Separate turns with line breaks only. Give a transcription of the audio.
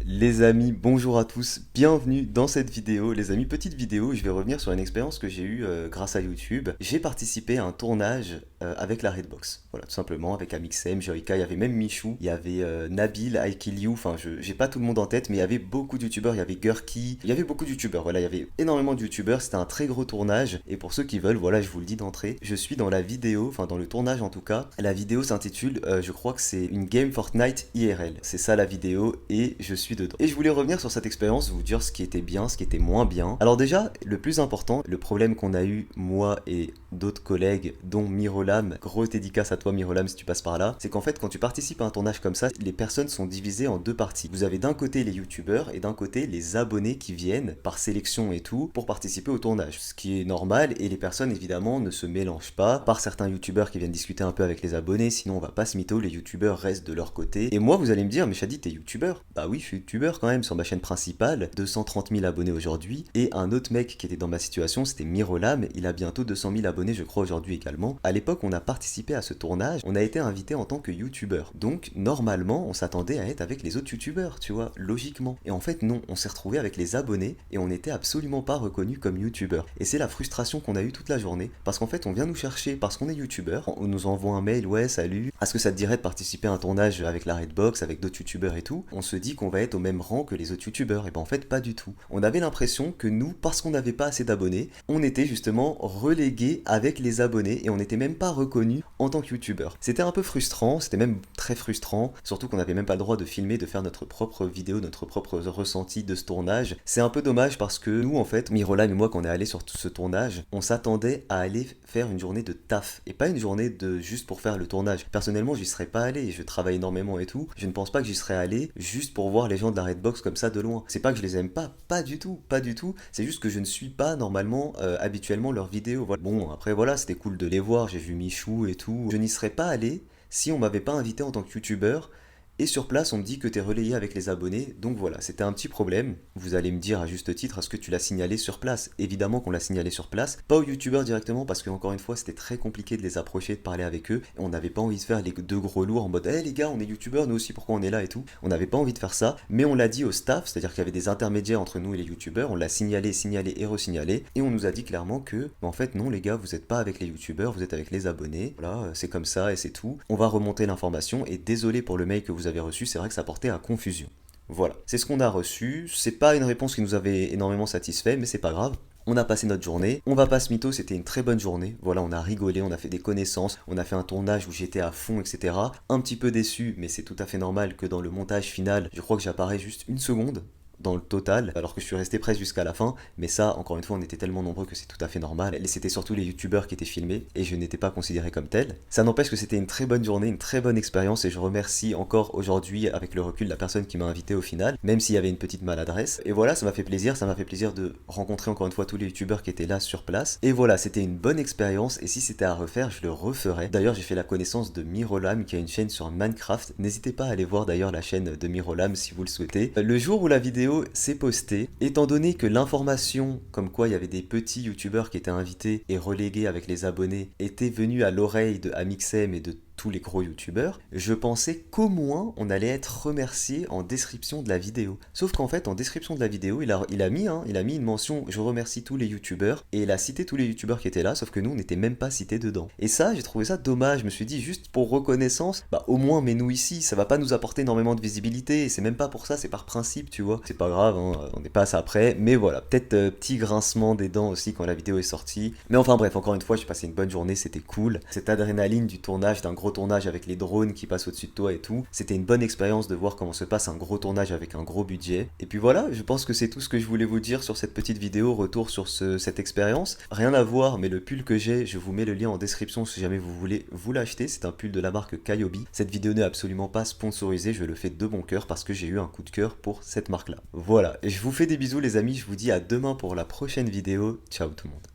Les amis, bonjour à tous, bienvenue dans cette vidéo. Les amis, petite vidéo, je vais revenir sur une expérience que j'ai eue grâce à YouTube. J'ai participé à un tournage avec la Redbox. Voilà, tout simplement, avec Amixem, Joyka, il y avait même Michou, il y avait Nabil, Aikiliu, enfin, j'ai pas tout le monde en tête, mais il y avait beaucoup de youtubeurs, il y avait Gurki, il y avait beaucoup de youtubeurs, voilà, il y avait énormément de youtubeurs, c'était un très gros tournage. Et pour ceux qui veulent, voilà, je vous le dis d'entrée, je suis dans la vidéo, enfin dans le tournage en tout cas. La vidéo s'intitule, je crois que c'est une game Fortnite IRL. C'est ça la vidéo, et je suis dedans. Et je voulais revenir sur cette expérience, vous dire ce qui était bien, ce qui était moins bien. Alors déjà, le plus important, le problème qu'on a eu, moi et d'autres collègues, dont Mirolam, grosse dédicace à toi Mirolam si tu passes par là, c'est qu'en fait quand tu participes à un tournage comme ça, les personnes sont divisées en deux parties. Vous avez d'un côté les youtubeurs et d'un côté les abonnés qui viennent par sélection et tout pour participer au tournage. Ce qui est normal, et les personnes évidemment ne se mélangent pas, par certains youtubeurs qui viennent discuter un peu avec les abonnés, sinon on va pas se mytho, les youtubeurs restent de leur côté. Et moi vous allez me dire, mais Shadi t'es youtubeur? Bah oui, je suis youtubeur quand même sur ma chaîne principale, 230 000 abonnés aujourd'hui, et un autre mec qui était dans ma situation, c'était Mirolam, il a bientôt 200 000 abonnés je crois aujourd'hui également. À l'époque on a participé à ce tournage, on a été invité en tant que youtubeur, donc normalement on s'attendait à être avec les autres youtubeurs, tu vois, logiquement. Et en fait non, on s'est retrouvé avec les abonnés, et on n'était absolument pas reconnus comme youtubeurs. Et c'est la frustration qu'on a eue toute la journée, parce qu'en fait on vient nous chercher parce qu'on est youtubeur, on nous envoie un mail, ouais salut, est-ce que ça te dirait de participer à un tournage avec la Redbox, avec d'autres youtubeurs et tout, on se dit qu'on va être au même rang que les autres youtubeurs, et ben en fait pas du tout. On avait l'impression que nous, parce qu'on n'avait pas assez d'abonnés, on était justement relégués avec les abonnés, et on n'était même pas reconnus en tant que youtubeur. C'était un peu frustrant, c'était même très frustrant, surtout qu'on n'avait même pas le droit de filmer, de faire notre propre vidéo, notre propre ressenti de ce tournage. C'est un peu dommage parce que nous en fait, Mirolam et moi quand on est allé sur tout ce tournage, on s'attendait à aller faire une journée de taf, et pas une journée de juste pour faire le tournage. Personnellement j'y serais pas allé, je travaille énormément et tout, je ne pense pas que j'y serais allé juste pour voir les gens de la Redbox comme ça de loin. C'est pas que je les aime pas, pas du tout, pas du tout, c'est juste que je ne suis pas normalement habituellement leurs vidéos. Voilà. Bon après voilà, c'était cool de les voir, j'ai vu Michou et tout. Je n'y serais pas allé si on m'avait pas invité en tant que youtubeur. Et sur place, on me dit que t'es relayé avec les abonnés, donc voilà, c'était un petit problème. Vous allez me dire à juste titre, est-ce que tu l'as signalé sur place? Évidemment qu'on l'a signalé sur place, pas aux youtubeurs directement, parce que encore une fois, c'était très compliqué de les approcher, de parler avec eux, et on n'avait pas envie de faire les deux gros lourds en mode, hé les gars, on est youtubeurs, nous aussi, pourquoi on est là et tout. On n'avait pas envie de faire ça, mais on l'a dit au staff, c'est-à-dire qu'il y avait des intermédiaires entre nous et les youtubeurs, on l'a signalé, signalé et resignalé, et on nous a dit clairement que, en fait, non les gars, vous n'êtes pas avec les youtubeurs, vous êtes avec les abonnés, voilà, c'est comme ça et c'est tout. On va remonter l'information, et désolé pour le mail que vous avez reçu, c'est vrai que ça portait à confusion. Voilà, c'est ce qu'on a reçu, c'est pas une réponse qui nous avait énormément satisfait, mais c'est pas grave. On a passé notre journée, on va pas se mytho, c'était une très bonne journée, voilà, on a rigolé, on a fait des connaissances, on a fait un tournage où j'étais à fond, etc. Un petit peu déçu, mais c'est tout à fait normal que dans le montage final, je crois que j'apparais juste une seconde dans le total, alors que je suis resté presque jusqu'à la fin, mais ça, encore une fois, on était tellement nombreux que c'est tout à fait normal, et c'était surtout les youtubeurs qui étaient filmés, et je n'étais pas considéré comme tel. Ça n'empêche que c'était une très bonne journée, une très bonne expérience, et je remercie encore aujourd'hui, avec le recul, la personne qui m'a invité au final, même s'il y avait une petite maladresse. Et voilà, ça m'a fait plaisir de rencontrer encore une fois tous les youtubeurs qui étaient là sur place, et voilà, c'était une bonne expérience, et si c'était à refaire, je le referais. D'ailleurs, j'ai fait la connaissance de Mirolam, qui a une chaîne sur Minecraft, n'hésitez pas à aller voir d'ailleurs la chaîne de Mirolam si vous le souhaitez. Le jour où la vidéo s'est postée, étant donné que l'information comme quoi il y avait des petits youtubeurs qui étaient invités et relégués avec les abonnés était venue à l'oreille de Amixem et de tous les gros youtubeurs, je pensais qu'au moins on allait être remercié en description de la vidéo. Sauf qu'en fait en description de la vidéo il a mis une mention je remercie tous les youtubeurs, et il a cité tous les youtubeurs qui étaient là, sauf que nous on n'était même pas cités dedans. Et ça j'ai trouvé ça dommage, je me suis dit juste pour reconnaissance, bah au moins mets-nous ici, ça va pas nous apporter énormément de visibilité, et c'est même pas pour ça, c'est par principe tu vois. C'est pas grave, hein, on n'est pas à ça après, mais voilà, peut-être petit grincement des dents aussi quand la vidéo est sortie. Mais enfin bref, encore une fois j'ai passé une bonne journée, c'était cool. Cette adrénaline du tournage, d'un gros tournage avec les drones qui passent au-dessus de toi et tout. C'était une bonne expérience de voir comment se passe un gros tournage avec un gros budget. Et puis voilà, je pense que c'est tout ce que je voulais vous dire sur cette petite vidéo, retour sur cette expérience. Rien à voir, mais le pull que j'ai, je vous mets le lien en description si jamais vous voulez vous l'acheter. C'est un pull de la marque Kayobi. Cette vidéo n'est absolument pas sponsorisée, je le fais de bon cœur parce que j'ai eu un coup de cœur pour cette marque-là. Voilà, et je vous fais des bisous les amis, je vous dis à demain pour la prochaine vidéo. Ciao tout le monde.